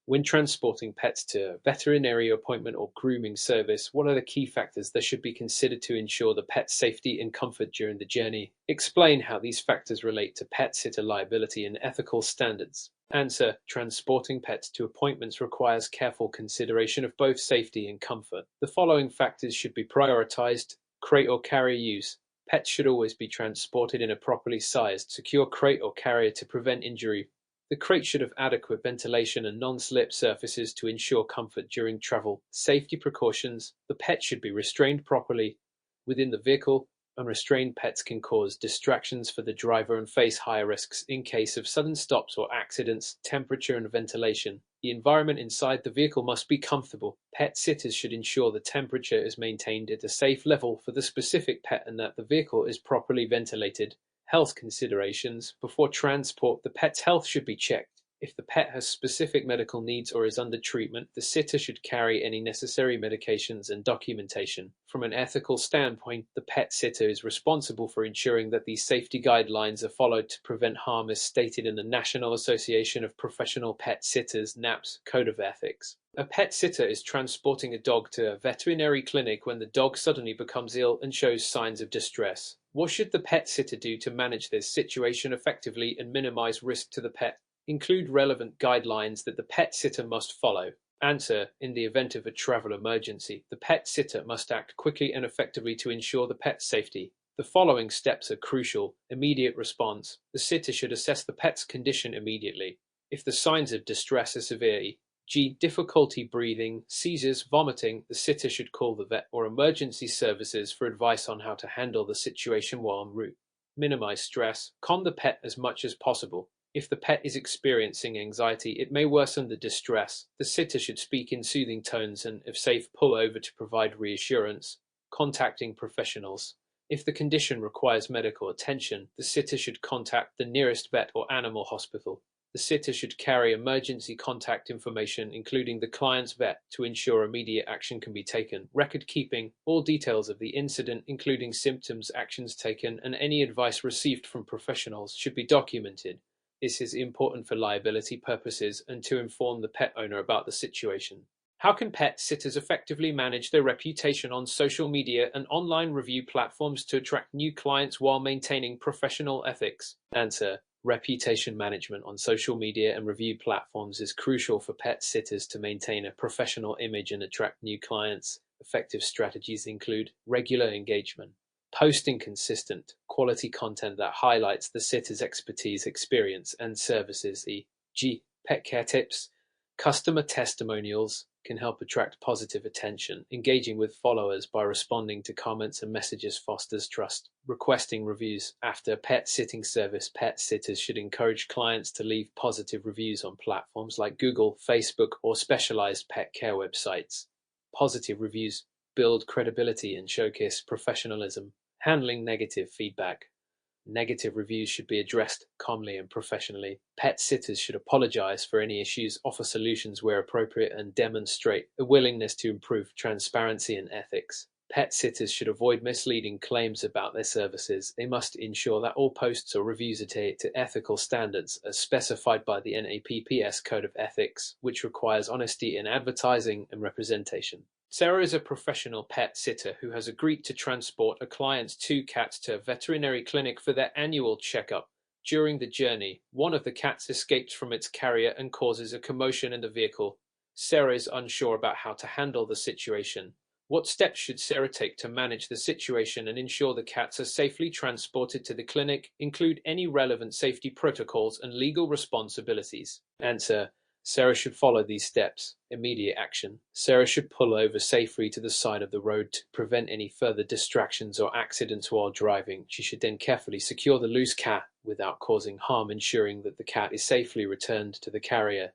When transporting pets to a veterinary appointment or grooming service, what are the key factors that should be considered to ensure the pet's safety and comfort during the journey? Explain how these factors relate to pet sitter liability and ethical standards. Answer: transporting pets to appointments requires careful consideration of both safety and comfort. The following factors should be prioritized. Crate or carrier use. Pets should always be transported in a properly sized, secure crate or carrier to prevent injury. The crate should have adequate ventilation and non-slip surfaces to ensure comfort during travel. Safety precautions. The pet should be restrained properly within the vehicle. Unrestrained pets can cause distractions for the driver and face higher risks in case of sudden stops or accidents. Temperature and ventilation. The environment inside the vehicle must be comfortable. Pet sitters should ensure the temperature is maintained at a safe level for the specific pet and that the vehicle is properly ventilated. Health considerations. Before transport, the pet's health should be checked. If the pet has specific medical needs or is under treatment, the sitter should carry any necessary medications and documentation. From an ethical standpoint, the pet sitter is responsible for ensuring that these safety guidelines are followed to prevent harm as stated in the National Association of Professional Pet Sitters (NAPS) Code of Ethics. A pet sitter is transporting a dog to a veterinary clinic when the dog suddenly becomes ill and shows signs of distress. What should the pet sitter do to manage this situation effectively and minimize risk to the pet? Include relevant guidelines that the pet sitter must follow. Answer: in the event of a travel emergency, the pet sitter must act quickly and effectively to ensure the pet's safety. The following steps are crucial. Immediate response. The sitter should assess the pet's condition immediately. If the signs of distress are severe, g. difficulty breathing, seizures, vomiting, the sitter should call the vet or emergency services for advice on how to handle the situation while en route. Minimize stress. Calm the pet as much as possible. If the pet is experiencing anxiety, it may worsen the distress. The sitter should speak in soothing tones and, if safe, pull over to provide reassurance. Contacting professionals. If the condition requires medical attention, the sitter should contact the nearest vet or animal hospital. The sitter should carry emergency contact information, including the client's vet, to ensure immediate action can be taken. Record keeping. All details of the incident, including symptoms, actions taken, and any advice received from professionals, should be documented. This is important for liability purposes and to inform the pet owner about the situation. How can pet sitters effectively manage their reputation on social media and online review platforms to attract new clients while maintaining professional ethics? Answer: reputation management on social media and review platforms is crucial for pet sitters to maintain a professional image and attract new clients. Effective strategies include regular engagement, posting consistent, quality content that highlights the sitter's expertise, experience, and services, e.g., pet care tips. Customer testimonials can help attract positive attention. Engaging with followers by responding to comments and messages fosters trust. Requesting reviews. After a pet sitting service, pet sitters should encourage clients to leave positive reviews on platforms like Google, Facebook, or specialized pet care websites. Positive reviews build credibility and showcase professionalism. Handling negative feedback. Negative reviews should be addressed calmly and professionally. Pet sitters should apologize for any issues, offer solutions where appropriate, and demonstrate a willingness to improve. Transparency and ethics. Pet sitters should avoid misleading claims about their services. They must ensure that all posts or reviews adhere to ethical standards as specified by the NAPPS Code of Ethics, which requires honesty in advertising and representation. Sarah is a professional pet sitter who has agreed to transport a client's two cats to a veterinary clinic for their annual checkup. During the journey, one of the cats escapes from its carrier and causes a commotion in the vehicle. Sarah is unsure about how to handle the situation. What steps should Sarah take to manage the situation and ensure the cats are safely transported to the clinic? Include any relevant safety protocols and legal responsibilities. Answer: Sarah should follow these steps. Immediate action. Sarah should pull over safely to the side of the road to prevent any further distractions or accidents while driving. She should then carefully secure the loose cat without causing harm, ensuring that the cat is safely returned to the carrier.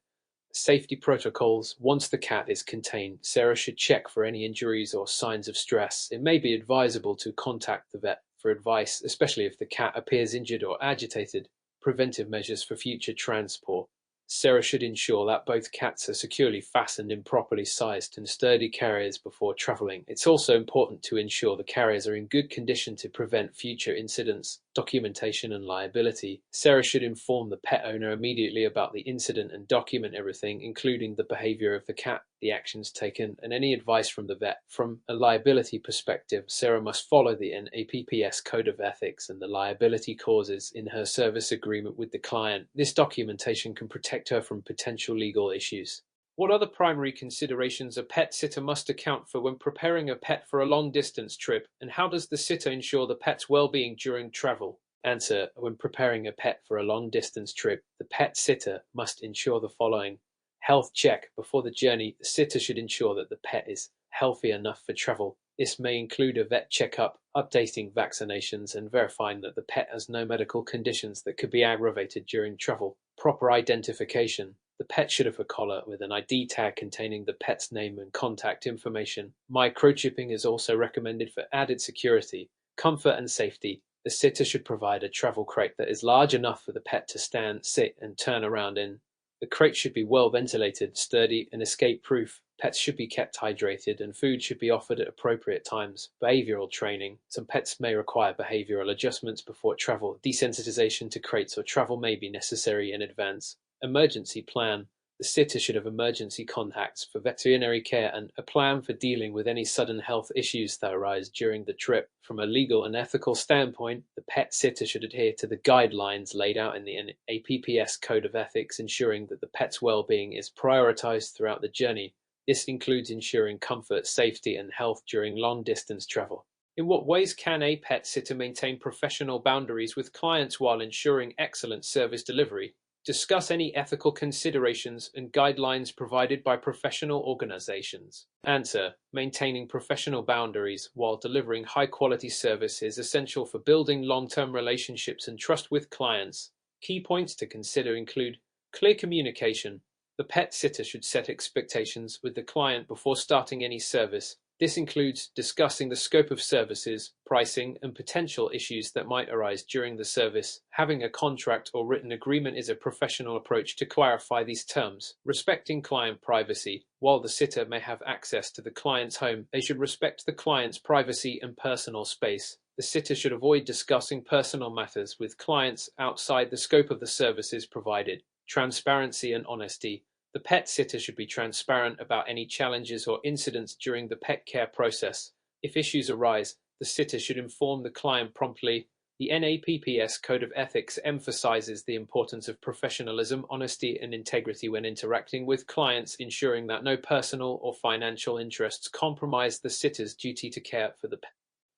Safety protocols. Once the cat is contained, Sarah should check for any injuries or signs of stress. It may be advisable to contact the vet for advice, especially if the cat appears injured or agitated. Preventive measures for future transport. Sarah should ensure that both cats are securely fastened in properly sized and sturdy carriers before traveling. It's also important to ensure the carriers are in good condition to prevent future incidents. Documentation and liability. Sarah should inform the pet owner immediately about the incident and document everything, including the behavior of the cat, the actions taken, and any advice from the vet. From a liability perspective, Sarah must follow the NAPPS Code of Ethics and the liability clauses in her service agreement with the client. This documentation can protect her from potential legal issues. What other primary considerations a pet sitter must account for when preparing a pet for a long-distance trip, and how does the sitter ensure the pet's well-being during travel? Answer: when preparing a pet for a long-distance trip, the pet sitter must ensure the following. Health check. Before the journey, the sitter should ensure that the pet is healthy enough for travel. This may include a vet checkup, updating vaccinations, and verifying that the pet has no medical conditions that could be aggravated during travel. Proper identification. The pet should have a collar with an ID tag containing the pet's name and contact information. Microchipping is also recommended for added security. Comfort and safety. The sitter should provide a travel crate that is large enough for the pet to stand, sit, and turn around in. The crate should be well ventilated, sturdy, and escape-proof. Pets should be kept hydrated, and food should be offered at appropriate times. Behavioral training. Some pets may require behavioral adjustments before travel. Desensitization to crates or travel may be necessary in advance. Emergency plan. The sitter should have emergency contacts for veterinary care and a plan for dealing with any sudden health issues that arise during the trip. From a legal and ethical standpoint, the pet sitter should adhere to the guidelines laid out in the NAPPS Code of Ethics, ensuring that the pet's well-being is prioritized throughout the journey. This includes ensuring comfort, safety, and health during long-distance travel. In what ways can a pet sitter maintain professional boundaries with clients while ensuring excellent service delivery? Discuss any ethical considerations and guidelines provided by professional organizations. Answer: maintaining professional boundaries while delivering high-quality service is essential for building long-term relationships and trust with clients. Key points to consider include clear communication. The pet sitter should set expectations with the client before starting any service. This includes discussing the scope of services, pricing, and potential issues that might arise during the service. Having a contract or written agreement is a professional approach to clarify these terms. Respecting client privacy. While the sitter may have access to the client's home, they should respect the client's privacy and personal space. The sitter should avoid discussing personal matters with clients outside the scope of the services provided. Transparency and honesty. The pet sitter should be transparent about any challenges or incidents during the pet care process. If issues arise, the sitter should inform the client promptly. The NAPPS Code of Ethics emphasizes the importance of professionalism, honesty, and integrity when interacting with clients, ensuring that no personal or financial interests compromise the sitter's duty to care for the pet.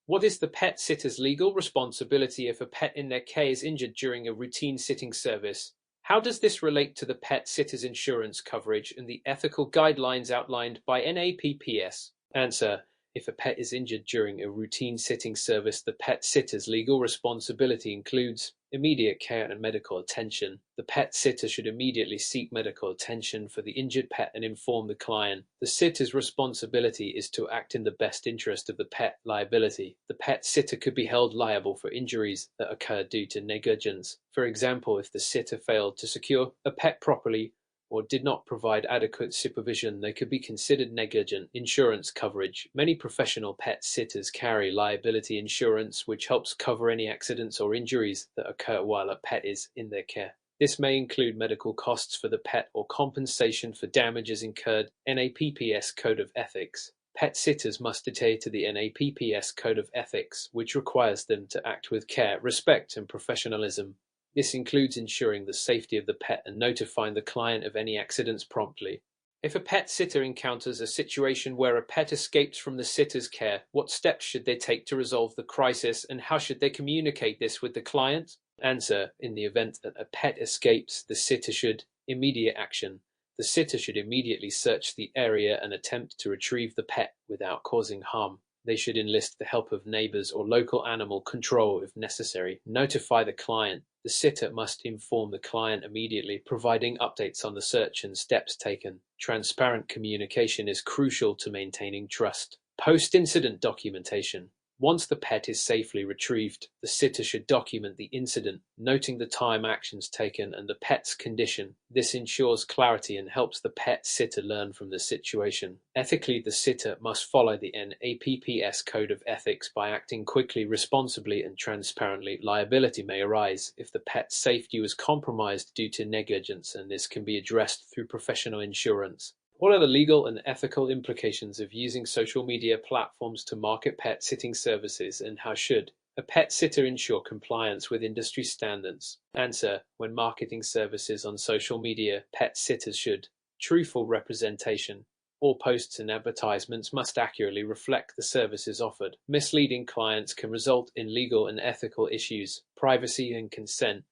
What is the pet sitter's legal responsibility if a pet in their care is injured during a routine sitting service? How does this relate to the pet sitter's insurance coverage and the ethical guidelines outlined by NAPPS? Answer: if a pet is injured during a routine sitting service, the pet sitter's legal responsibility includes immediate care and medical attention. The pet sitter should immediately seek medical attention for the injured pet and inform the client. The sitter's responsibility is to act in the best interest of the pet. Liability. The pet sitter could be held liable for injuries that occur due to negligence. For example, if the sitter failed to secure a pet properly or did not provide adequate supervision, they could be considered negligent. Insurance coverage. Many professional pet sitters carry liability insurance, which helps cover any accidents or injuries that occur while a pet is in their care. This may include medical costs for the pet or compensation for damages incurred. NAPPS Code of Ethics. Pet sitters must adhere to the NAPPS Code of Ethics, which requires them to act with care, respect, and professionalism. This includes ensuring the safety of the pet and notifying the client of any accidents promptly. If a pet sitter encounters a situation where a pet escapes from the sitter's care, what steps should they take to resolve the crisis, and how should they communicate this with the client? Answer: in the event that a pet escapes, the sitter should immediate action. The sitter should immediately search the area and attempt to retrieve the pet without causing harm. They should enlist the help of neighbors or local animal control if necessary. Notify the client. The sitter must inform the client immediately, providing updates on the search and steps taken. Transparent communication is crucial to maintaining trust. Post-incident documentation. Once the pet is safely retrieved, the sitter should document the incident, noting the time actions taken and the pet's condition. This ensures clarity and helps the pet sitter learn from the situation. Ethically, the sitter must follow the NAPPS Code of Ethics by acting quickly, responsibly, and transparently. Liability may arise if the pet's safety was compromised due to negligence, and this can be addressed through professional insurance. What are the legal and ethical implications of using social media platforms to market pet sitting services, and how should a pet sitter ensure compliance with industry standards? Answer: when marketing services on social media, pet sitters should truthful representation. All posts and advertisements must accurately reflect the services offered. Misleading clients can result in legal and ethical issues. Privacy and consent.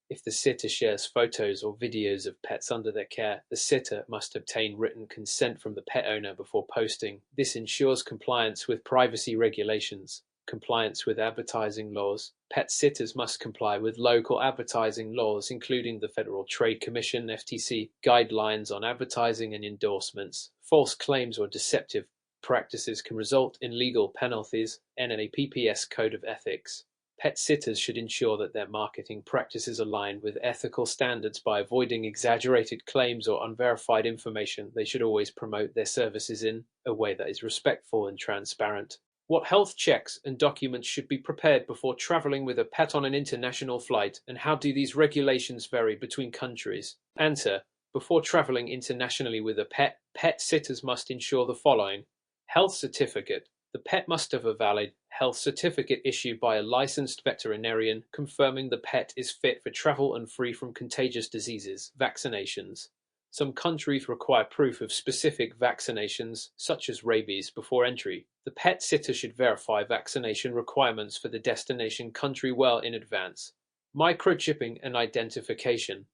If the sitter shares photos or videos of pets under their care, the sitter must obtain written consent from the pet owner before posting. This ensures compliance with privacy regulations. Compliance with advertising laws. Pet sitters must comply with local advertising laws, including the Federal Trade Commission (FTC) guidelines on advertising and endorsements. False claims or deceptive practices can result in legal penalties. NAPPS Code of Ethics. Pet sitters should ensure that their marketing practices align with ethical standards by avoiding exaggerated claims or unverified information. They should always promote their services in a way that is respectful and transparent. What health checks and documents should be prepared before traveling with a pet on an international flight, and how do these regulations vary between countries? Answer: before traveling internationally with a pet, pet sitters must ensure the following. Health certificate. The pet must have a valid health certificate issued by a licensed veterinarian confirming the pet is fit for travel and free from contagious diseases. Vaccinations. Some countries require proof of specific vaccinations, such as rabies, before entry. The pet sitter should verify vaccination requirements for the destination country well in advance. Microchipping and identification.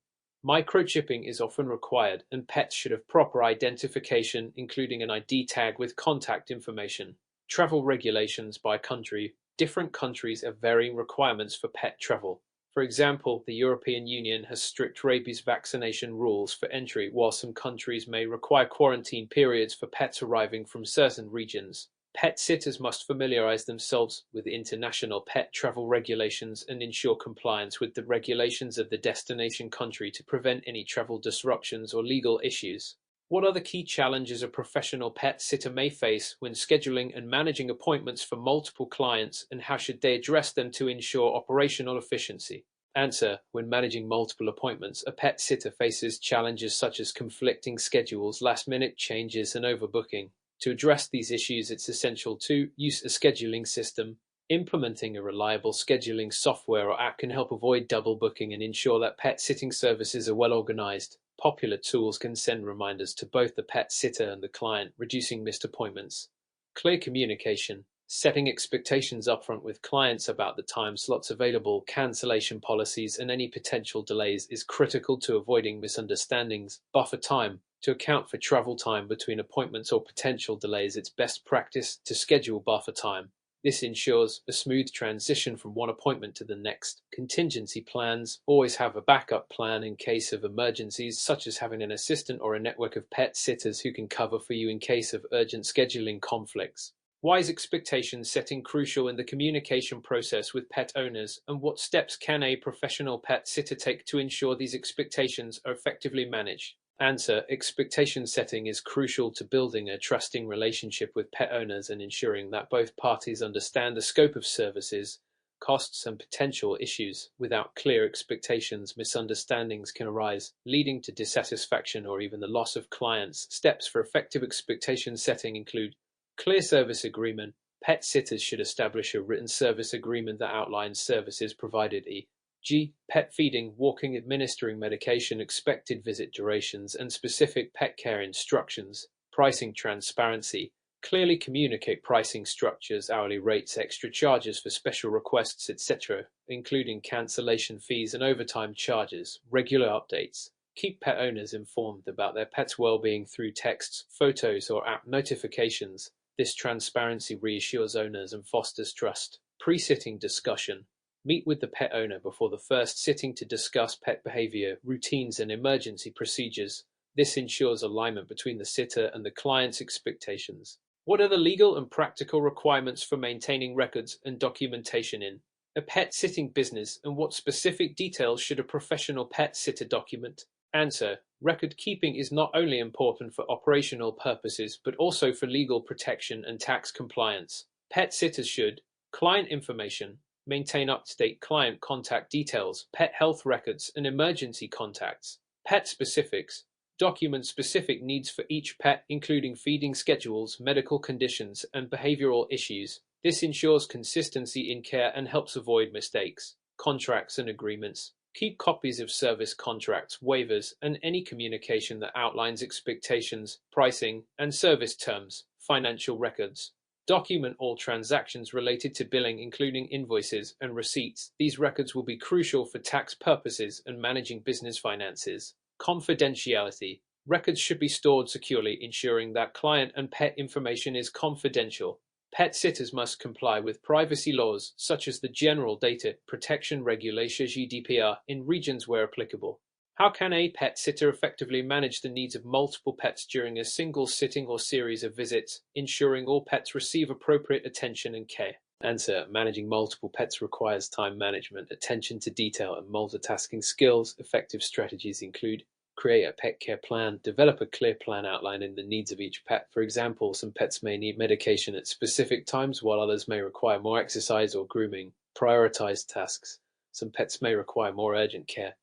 Microchipping is often required, and pets should have proper identification, including an ID tag with contact information. Travel regulations by country. Different countries have varying requirements for pet travel. For example, the European Union has strict rabies vaccination rules for entry, while some countries may require quarantine periods for pets arriving from certain regions. Pet sitters must familiarize themselves with international pet travel regulations and ensure compliance with the regulations of the destination country to prevent any travel disruptions or legal issues. What are the key challenges a professional pet sitter may face when scheduling and managing appointments for multiple clients, and how should they address them to ensure operational efficiency? Answer: when managing multiple appointments, a pet sitter faces challenges such as conflicting schedules, last-minute changes, and overbooking. To address these issues, it's essential to use a scheduling system. Implementing a reliable scheduling software or app can help avoid double booking and ensure that pet sitting services are well organized. Popular tools can send reminders to both the pet sitter and the client, reducing missed appointments. Clear communication. Setting expectations upfront with clients about the time slots available, cancellation policies, and any potential delays is critical to avoiding misunderstandings. Buffer time. To account for travel time between appointments or potential delays, it's best practice to schedule buffer time. This ensures a smooth transition from one appointment to the next. Contingency plans. Always have a backup plan in case of emergencies, such as having an assistant or a network of pet sitters who can cover for you in case of urgent scheduling conflicts. Why is expectation setting crucial in the communication process with pet owners, and what steps can a professional pet sitter take to ensure these expectations are effectively managed? Answer: expectation setting is crucial to building a trusting relationship with pet owners and ensuring that both parties understand the scope of services, costs, and potential issues. Without clear expectations, misunderstandings can arise, leading to dissatisfaction or even the loss of clients. Steps for effective expectation setting include clear service agreement. Pet sitters should establish a written service agreement that outlines services provided, e.g., pet feeding, walking, administering medication, expected visit durations, and specific pet care instructions. Pricing transparency. Clearly communicate pricing structures, hourly rates, extra charges for special requests, etc., including cancellation fees and overtime charges. Regular updates. Keep pet owners informed about their pet's well-being through texts, photos, or app notifications. This transparency reassures owners and fosters trust. Pre-sitting discussion. Meet with the pet owner before the first sitting to discuss pet behavior, routines, and emergency procedures. This ensures alignment between the sitter and the client's expectations. What are the legal and practical requirements for maintaining records and documentation in a pet sitting business, and what specific details should a professional pet sitter document? Answer: record keeping is not only important for operational purposes but also for legal protection and tax compliance. Pet sitters should: client information, maintain up-to-date client contact details, pet health records, and emergency contacts. Pet specifics, document specific needs for each pet, including feeding schedules, medical conditions, and behavioral issues. This ensures consistency in care and helps avoid mistakes. Contracts and agreements. Keep copies of service contracts, waivers, and any communication that outlines expectations, pricing, and service terms. Financial records. Document all transactions related to billing, including invoices and receipts. These records will be crucial for tax purposes and managing business finances. Confidentiality. Records should be stored securely, ensuring that client and pet information is confidential. Pet sitters must comply with privacy laws such as the General Data Protection Regulation (GDPR) in regions where applicable. How can a pet sitter effectively manage the needs of multiple pets during a single sitting or series of visits, ensuring all pets receive appropriate attention and care? Answer: managing multiple pets requires time management, attention to detail, and multitasking skills. Effective strategies include: create a pet care plan, develop a clear plan outlining the needs of each pet. For example, some pets may need medication at specific times, while others may require more exercise or grooming. Prioritize tasks. Some pets may require more urgent care,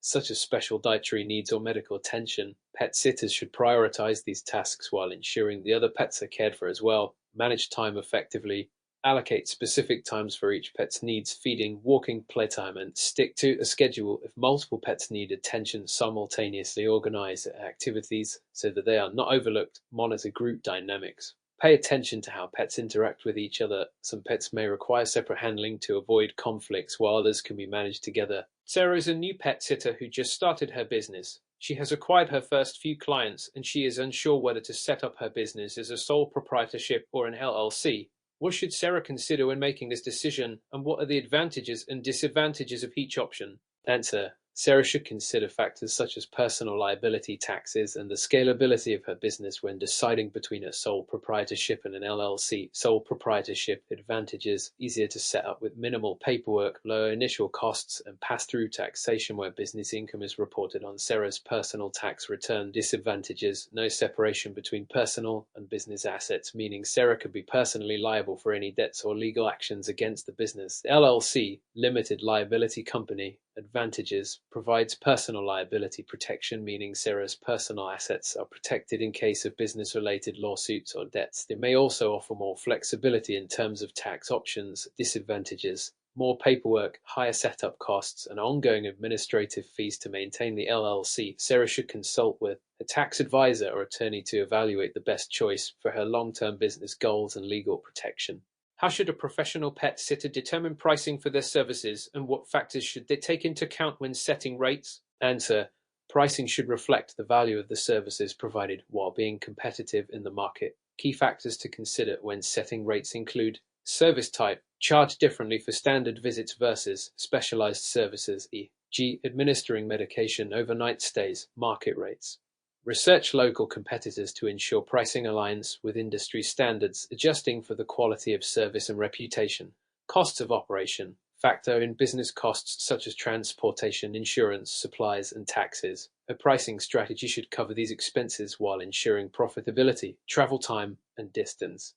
such as special dietary needs or medical attention. Pet sitters should prioritize these tasks while ensuring the other pets are cared for as well. Manage time effectively. Allocate specific times for each pet's needs: feeding, walking, playtime, and stick to a schedule. If multiple pets need attention simultaneously, organize activities so that they are not overlooked. Monitor group dynamics. Pay attention to how pets interact with each other. Some pets may require separate handling to avoid conflicts, while others can be managed together. Sarah is a new pet sitter who just started her business. She has acquired her first few clients, and she is unsure whether to set up her business as a sole proprietorship or an LLC. What should Sarah consider when making this decision, and what are the advantages and disadvantages of each option? Answer: Sarah should consider factors such as personal liability taxes and the scalability of her business when deciding between a sole proprietorship and an LLC. Sole proprietorship advantages: easier to set up with minimal paperwork, lower initial costs, and pass-through taxation where business income is reported on Sarah's personal tax return. Disadvantages: no separation between personal and business assets, meaning Sarah could be personally liable for any debts or legal actions against the business. The LLC, limited liability company. Advantages: provides personal liability protection, meaning Sarah's personal assets are protected in case of business-related lawsuits or debts. They may also offer more flexibility in terms of tax options. Disadvantages: more paperwork, higher setup costs, and ongoing administrative fees to maintain the LLC. Sarah should consult with a tax advisor or attorney to evaluate the best choice for her long-term business goals and legal protection. How should a professional pet sitter determine pricing for their services, and what factors should they take into account when setting rates? Answer: pricing should reflect the value of the services provided while being competitive in the market. Key factors to consider when setting rates include: service type, charge differently for standard visits versus specialized services, e.g. administering medication, overnight stays. Market rates. Research local competitors to ensure pricing aligns with industry standards, adjusting for the quality of service and reputation. Costs of operation. Factor in business costs such as transportation, insurance, supplies, and taxes. A pricing strategy should cover these expenses while ensuring profitability. Travel time and distance.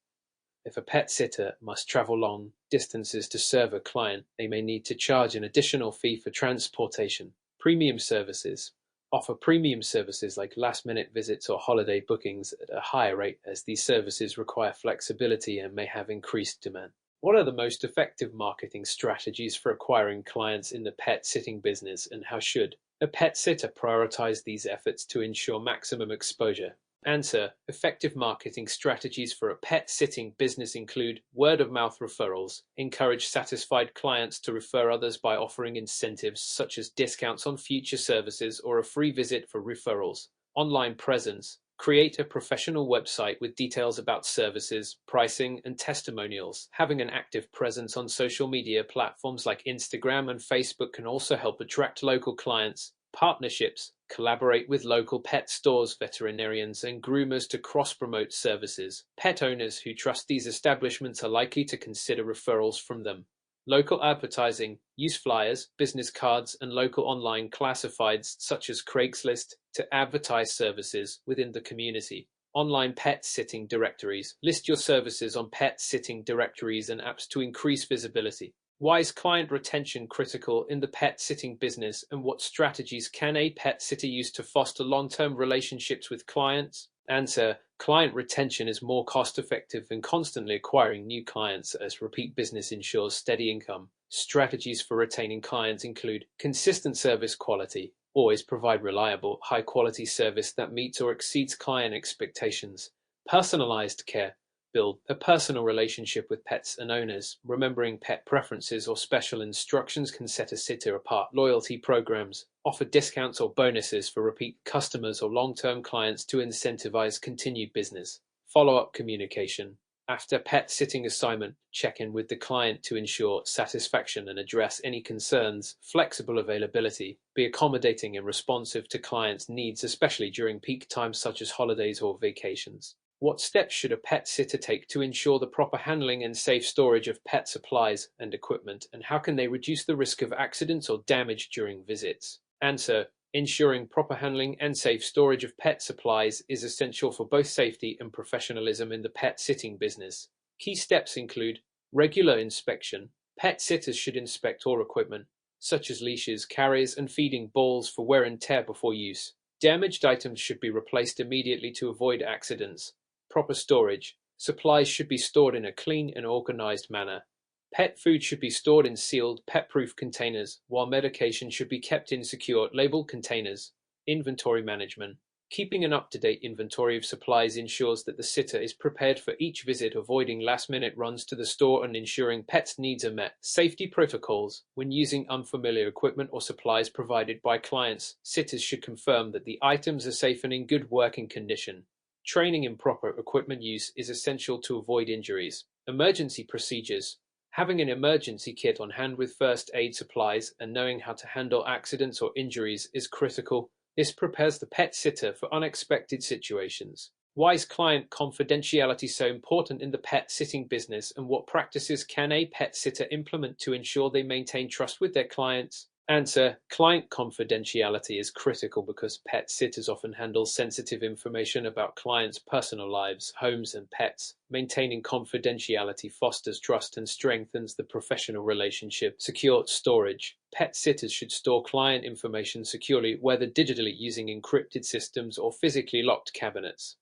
If a pet sitter must travel long distances to serve a client, they may need to charge an additional fee for transportation. Premium services. Offer premium services like last-minute visits or holiday bookings at a higher rate, as these services require flexibility and may have increased demand. What are the most effective marketing strategies for acquiring clients in the pet sitting business, and how should a pet sitter prioritize these efforts to ensure maximum exposure? Answer: effective marketing strategies for a pet sitting business include word-of-mouth referrals. Encourage satisfied clients to refer others by offering incentives such as discounts on future services or a free visit for referrals. Online presence. Create a professional website with details about services, pricing, and testimonials. Having an active presence on social media platforms like Instagram and Facebook can also help attract local clients. Partnerships. Collaborate with local pet stores, veterinarians, and groomers to cross-promote services. Pet owners who trust these establishments are likely to consider referrals from them. Local advertising. Use flyers, business cards, and local online classifieds such as Craigslist to advertise services within the community. Online pet sitting directories. List your services on pet sitting directories and apps to increase visibility. Why is client retention critical in the pet sitting business, and what strategies can a pet sitter use to foster long-term relationships with clients? Answer: client retention is more cost-effective than constantly acquiring new clients, as repeat business ensures steady income. Strategies for retaining clients include consistent service quality. Always provide reliable, high-quality service that meets or exceeds client expectations. Personalized care. Build a personal relationship with pets and owners. Remembering pet preferences or special instructions can set a sitter apart. Loyalty programs. Offer discounts or bonuses for repeat customers or long-term clients to incentivize continued business. Follow-up communication. After pet sitting assignment, check in with the client to ensure satisfaction and address any concerns. Flexible availability. Be accommodating and responsive to clients' needs, especially during peak times such as holidays or vacations. What steps should a pet sitter take to ensure the proper handling and safe storage of pet supplies and equipment, and how can they reduce the risk of accidents or damage during visits? Answer: ensuring proper handling and safe storage of pet supplies is essential for both safety and professionalism in the pet sitting business. Key steps include regular inspection. Pet sitters should inspect all equipment, such as leashes, carriers, and feeding bowls for wear and tear before use. Damaged items should be replaced immediately to avoid accidents. Proper storage. Supplies should be stored in a clean and organized manner. Pet food should be stored in sealed, pet-proof containers, while medication should be kept in secure, labeled containers. Inventory management. Keeping an up-to-date inventory of supplies ensures that the sitter is prepared for each visit, avoiding last-minute runs to the store and ensuring pets' needs are met. Safety protocols. When using unfamiliar equipment or supplies provided by clients, sitters should confirm that the items are safe and in good working condition. Training in proper equipment use is essential to avoid injuries. Emergency procedures. Having an emergency kit on hand with first aid supplies and knowing how to handle accidents or injuries is critical. This prepares the pet sitter for unexpected situations. Why is client confidentiality so important in the pet sitting business, and what practices can a pet sitter implement to ensure they maintain trust with their clients? Answer: client confidentiality is critical because pet sitters often handle sensitive information about clients' personal lives, homes, and pets. Maintaining confidentiality fosters trust and strengthens the professional relationship. Secure storage. Pet sitters should store client information securely, whether digitally using encrypted systems or physically locked cabinets.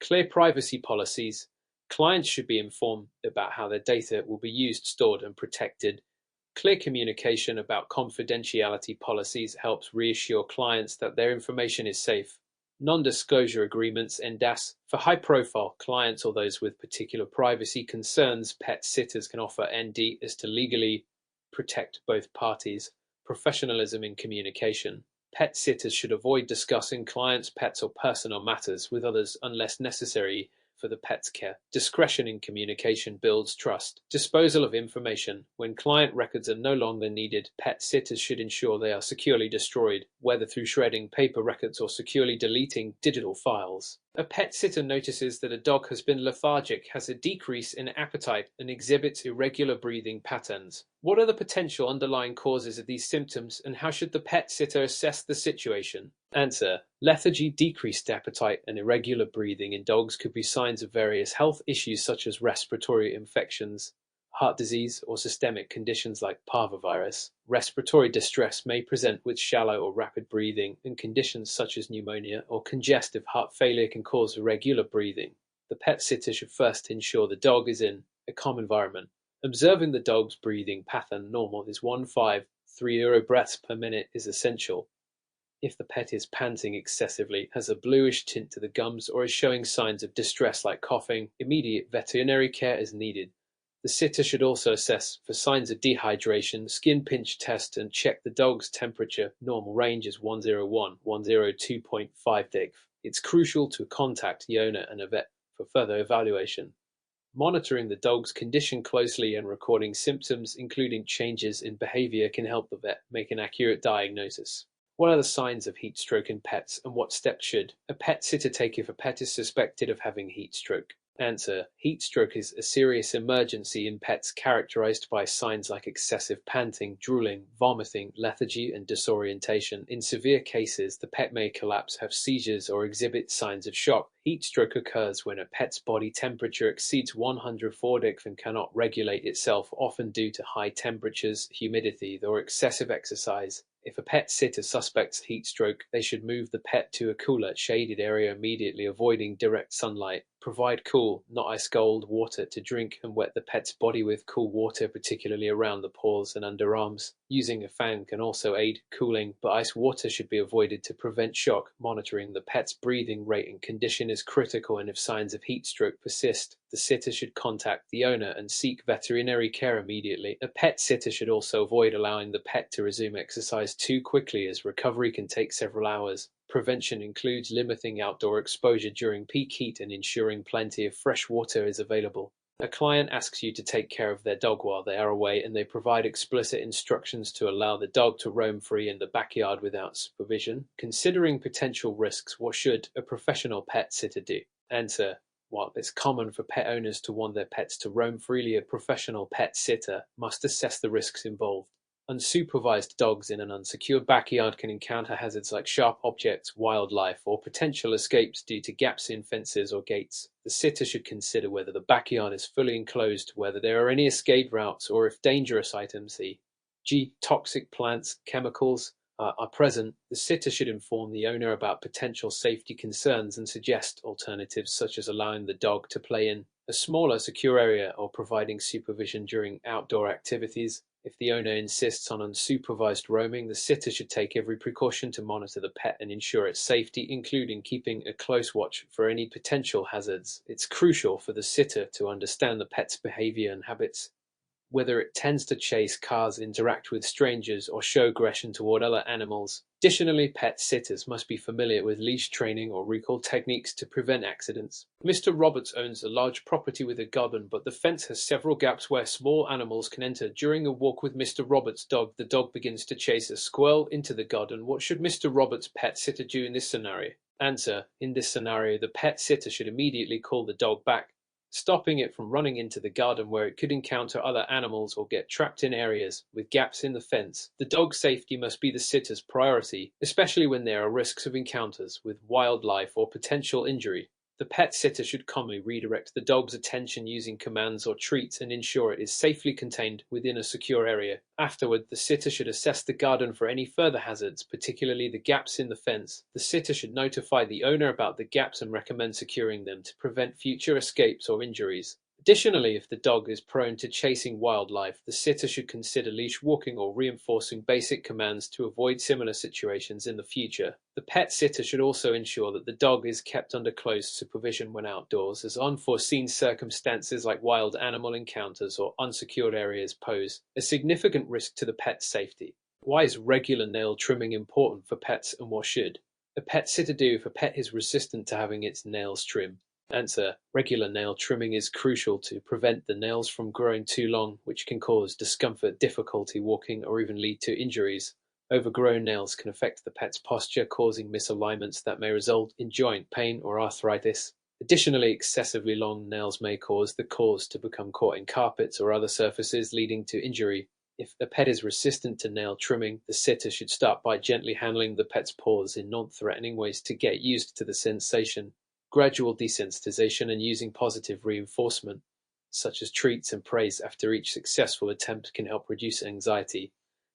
Clear privacy policies. Clients should be informed about how their data will be used, stored, and protected. Clear communication about confidentiality policies helps reassure clients that their information is safe. Non-disclosure agreements (NDAs). For high-profile clients or those with particular privacy concerns, pet sitters can offer NDAs to legally protect both parties. Professionalism in communication. Pet sitters should avoid discussing clients' pets or personal matters with others unless necessary for the pet's care. Discretion in communication builds trust. Disposal of information. When client records are no longer needed, pet sitters should ensure they are securely destroyed, whether through shredding paper records or securely deleting digital files. A pet sitter notices that a dog has been lethargic, has a decrease in appetite, and exhibits irregular breathing patterns. What are the potential underlying causes of these symptoms, and how should the pet sitter assess the situation? Answer: lethargy, decreased appetite, and irregular breathing in dogs could be signs of various health issues such as respiratory infections, heart disease, or systemic conditions like parvovirus. Respiratory distress may present with shallow or rapid breathing, and conditions such as pneumonia or congestive heart failure can cause irregular breathing. The pet sitter should first ensure the dog is in a calm environment. Observing the dog's breathing pattern normal is 1.5-3 breaths per minute is essential. If the pet is panting excessively, has a bluish tint to the gums, or is showing signs of distress like coughing, immediate veterinary care is needed. The sitter should also assess for signs of dehydration, skin pinch test, and check the dog's temperature. Normal range is 101-102.5 deg. It's crucial to contact the owner and a vet for further evaluation. Monitoring the dog's condition closely and recording symptoms, including changes in behavior, can help the vet make an accurate diagnosis. What are the signs of heat stroke in pets, and what steps should a pet sitter take if a pet is suspected of having heat stroke? Answer: heat stroke is a serious emergency in pets characterized by signs like excessive panting, drooling, vomiting, lethargy, and disorientation. In severe cases, the pet may collapse, have seizures, or exhibit signs of shock. Heat stroke occurs when a pet's body temperature exceeds 100 Fordyce and cannot regulate itself, often due to high temperatures, humidity, or excessive exercise. If a pet sitter suspects heat stroke, they should move the pet to a cooler, shaded area immediately, avoiding direct sunlight. Provide cool, not ice-cold, water to drink, and wet the pet's body with cool water, particularly around the paws and underarms. Using a fan can also aid cooling, but ice water should be avoided to prevent shock. Monitoring the pet's breathing rate and condition is critical, and if signs of heat stroke persist, the sitter should contact the owner and seek veterinary care immediately. A pet sitter should also avoid allowing the pet to resume exercise too quickly, as recovery can take several hours. Prevention includes limiting outdoor exposure during peak heat and ensuring plenty of fresh water is available. A client asks you to take care of their dog while they are away, and they provide explicit instructions to allow the dog to roam free in the backyard without supervision. Considering potential risks, what should a professional pet sitter do? Answer: while it's common for pet owners to want their pets to roam freely, a professional pet sitter must assess the risks involved. Unsupervised dogs in an unsecured backyard can encounter hazards like sharp objects, wildlife, or potential escapes due to gaps in fences or gates. The sitter should consider whether the backyard is fully enclosed, whether there are any escape routes, or if dangerous items, e.g. toxic plants, chemicals, are present. The sitter should inform the owner about potential safety concerns and suggest alternatives, such as allowing the dog to play in a smaller, secure area or providing supervision during outdoor activities. If the owner insists on unsupervised roaming, the sitter should take every precaution to monitor the pet and ensure its safety, including keeping a close watch for any potential hazards. It's crucial for the sitter to understand the pet's behavior and habits, whether it tends to chase cars, interact with strangers, or show aggression toward other animals. Additionally, pet sitters must be familiar with leash training or recall techniques to prevent accidents. Mr. Roberts owns a large property with a garden, but the fence has several gaps where small animals can enter. During a walk with Mr. Roberts' dog, the dog begins to chase a squirrel into the garden. What should Mr. Roberts' pet sitter do in this scenario? Answer: in this scenario, the pet sitter should immediately call the dog back, stopping it from running into the garden where it could encounter other animals or get trapped in areas with gaps in the fence. The dog's safety must be the sitter's priority, especially when there are risks of encounters with wildlife or potential injury. The pet sitter should calmly redirect the dog's attention using commands or treats and ensure it is safely contained within a secure area. Afterward, the sitter should assess the garden for any further hazards, particularly the gaps in the fence. The sitter should notify the owner about the gaps and recommend securing them to prevent future escapes or injuries. Additionally, if the dog is prone to chasing wildlife, the sitter should consider leash walking or reinforcing basic commands to avoid similar situations in the future. The pet sitter should also ensure that the dog is kept under close supervision when outdoors, as unforeseen circumstances like wild animal encounters or unsecured areas pose a significant risk to the pet's safety. Why is regular nail trimming important for pets, and what should a pet sitter do if a pet is resistant to having its nails trimmed? Answer: regular nail trimming is crucial to prevent the nails from growing too long, which can cause discomfort, difficulty walking, or even lead to injuries. Overgrown nails can affect the pet's posture, causing misalignments that may result in joint pain or arthritis. Additionally, excessively long nails may cause the claws to become caught in carpets or other surfaces, leading to injury. If a pet is resistant to nail trimming, the sitter should start by gently handling the pet's paws in non-threatening ways to get used to the sensation. Gradual desensitization and using positive reinforcement, such as treats and praise after each successful attempt, can help reduce anxiety.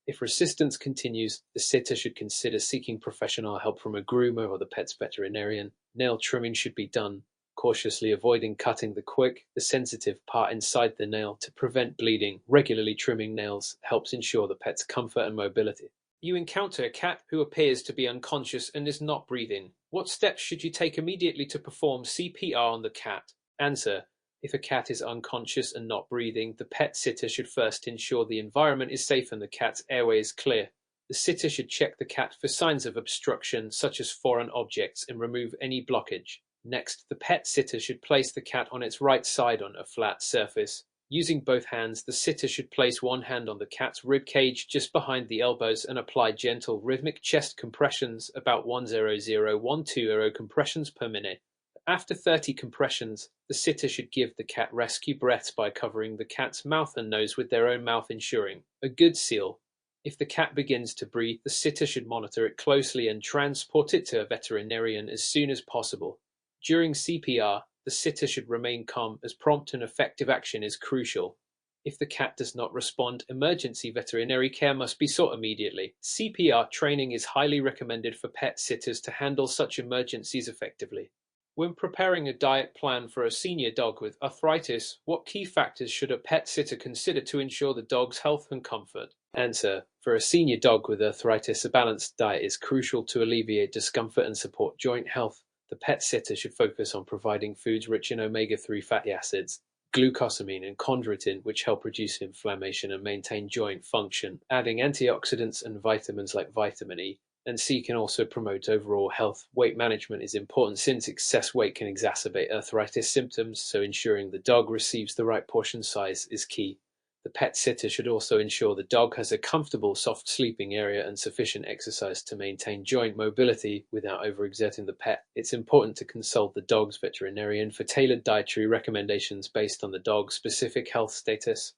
If resistance continues, the sitter should consider seeking professional help from a groomer or the pet's veterinarian. Nail trimming should be done cautiously, avoiding cutting the sensitive part inside the nail to prevent bleeding. Regularly trimming nails helps ensure the pet's comfort and mobility. You encounter a cat who appears to be unconscious and is not breathing. What steps should you take immediately to perform CPR on the cat? Answer: if a cat is unconscious and not breathing, the pet sitter should first ensure the environment is safe and the cat's airway is clear. The sitter should check the cat for signs of obstruction, such as foreign objects, and remove any blockage. Next, the pet sitter should place the cat on its right side on a flat surface. Using both hands, the sitter should place one hand on the cat's rib cage just behind the elbows and apply gentle, rhythmic chest compressions, about 100-120 compressions per minute. After 30 compressions, the sitter should give the cat rescue breaths by covering the cat's mouth and nose with their own mouth, ensuring a good seal. If the cat begins to breathe, the sitter should monitor it closely and transport it to a veterinarian as soon as possible. During CPR, the sitter should remain calm as prompt and effective action is crucial. If the cat does not respond, emergency veterinary care must be sought immediately. CPR training is highly recommended for pet sitters to handle such emergencies effectively. When preparing a diet plan for a senior dog with arthritis, what key factors should a pet sitter consider to ensure the dog's health and comfort? Answer: for a senior dog with arthritis, a balanced diet is crucial to alleviate discomfort and support joint health. The pet sitter should focus on providing foods rich in omega-3 fatty acids, glucosamine and chondroitin, which help reduce inflammation and maintain joint function. Adding antioxidants and vitamins like vitamin E and C can also promote overall health. Weight management is important since excess weight can exacerbate arthritis symptoms, so ensuring the dog receives the right portion size is key. The pet sitter should also ensure the dog has a comfortable, soft sleeping area and sufficient exercise to maintain joint mobility without overexerting the pet. It's important to consult the dog's veterinarian for tailored dietary recommendations based on the dog's specific health status.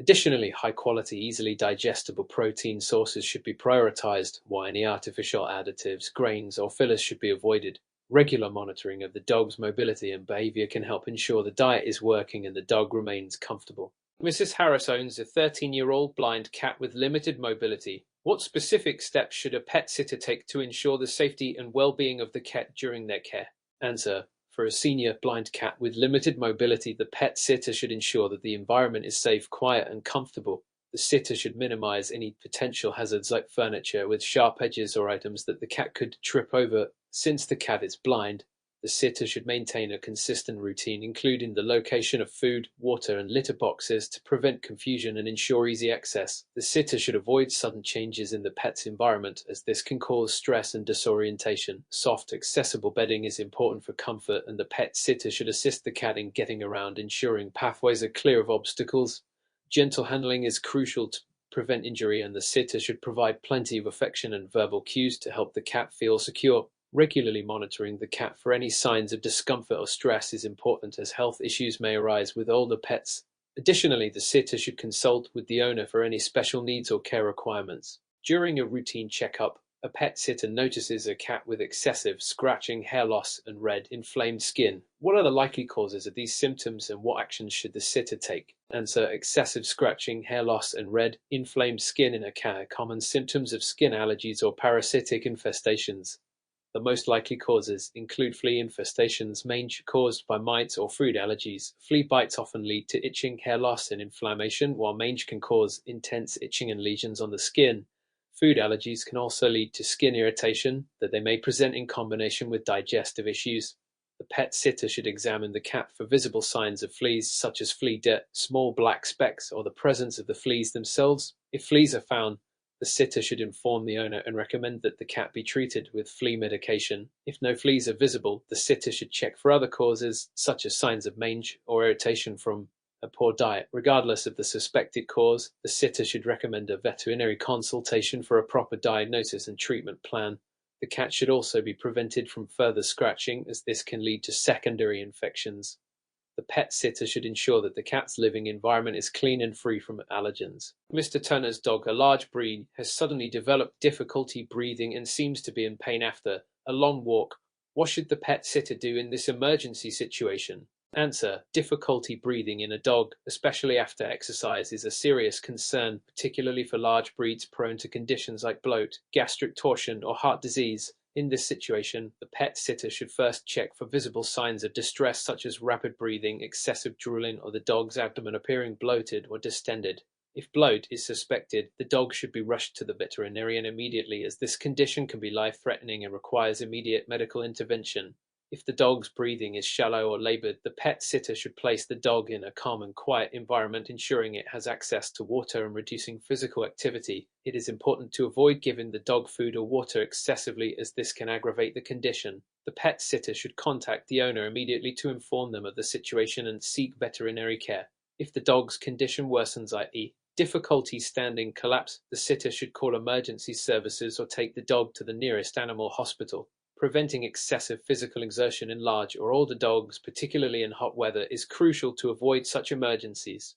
Additionally, high-quality, easily digestible protein sources should be prioritized, while any artificial additives, grains, or fillers should be avoided. Regular monitoring of the dog's mobility and behavior can help ensure the diet is working and the dog remains comfortable. Mrs. Harris owns a 13-year-old blind cat with limited mobility. What specific steps should a pet sitter take to ensure the safety and well-being of the cat during their care? Answer: for a senior blind cat with limited mobility, the pet sitter should ensure that the environment is safe, quiet, and comfortable. The sitter should minimize any potential hazards like furniture with sharp edges or items that the cat could trip over. Since the cat is blind, the sitter should maintain a consistent routine, including the location of food, water, and litter boxes to prevent confusion and ensure easy access. The sitter should avoid sudden changes in the pet's environment, as this can cause stress and disorientation. Soft, accessible bedding is important for comfort, and the pet sitter should assist the cat in getting around, ensuring pathways are clear of obstacles. Gentle handling is crucial to prevent injury, and the sitter should provide plenty of affection and verbal cues to help the cat feel secure. Regularly monitoring the cat for any signs of discomfort or stress is important, as health issues may arise with older pets. Additionally, the sitter should consult with the owner for any special needs or care requirements. During a routine checkup, a pet sitter notices a cat with excessive scratching, hair loss, and red, inflamed skin. What are the likely causes of these symptoms and what actions should the sitter take? Answer: excessive scratching, hair loss, and red, inflamed skin in a cat are common symptoms of skin allergies or parasitic infestations. The most likely causes include flea infestations, mange caused by mites, or food allergies. Flea bites often lead to itching, hair loss, and inflammation, while mange can cause intense itching and lesions on the skin. Food allergies can also lead to skin irritation that they may present in combination with digestive issues. The pet sitter should examine the cat for visible signs of fleas, such as flea dirt, small black specks, or the presence of the fleas themselves. If fleas are found, the sitter should inform the owner and recommend that the cat be treated with flea medication. If no fleas are visible, the sitter should check for other causes, such as signs of mange or irritation from a poor diet. Regardless of the suspected cause, the sitter should recommend a veterinary consultation for a proper diagnosis and treatment plan. The cat should also be prevented from further scratching, as this can lead to secondary infections. The pet sitter should ensure that the cat's living environment is clean and free from allergens. Mr. Turner's dog, a large breed, has suddenly developed difficulty breathing and seems to be in pain after a long walk. What should the pet sitter do in this emergency situation? Answer: difficulty breathing in a dog, especially after exercise, is a serious concern, particularly for large breeds prone to conditions like bloat, gastric torsion, or heart disease. In this situation, the pet sitter should first check for visible signs of distress, such as rapid breathing, excessive drooling, or the dog's abdomen appearing bloated or distended. If bloat is suspected, the dog should be rushed to the veterinarian immediately, as this condition can be life-threatening and requires immediate medical intervention. If the dog's breathing is shallow or labored, the pet sitter should place the dog in a calm and quiet environment, ensuring it has access to water and reducing physical activity. It is important to avoid giving the dog food or water excessively, as this can aggravate the condition. The pet sitter should contact the owner immediately to inform them of the situation and seek veterinary care. If the dog's condition worsens, i.e., difficulty standing, collapse, the sitter should call emergency services or take the dog to the nearest animal hospital. Preventing excessive physical exertion in large or older dogs, particularly in hot weather, is crucial to avoid such emergencies.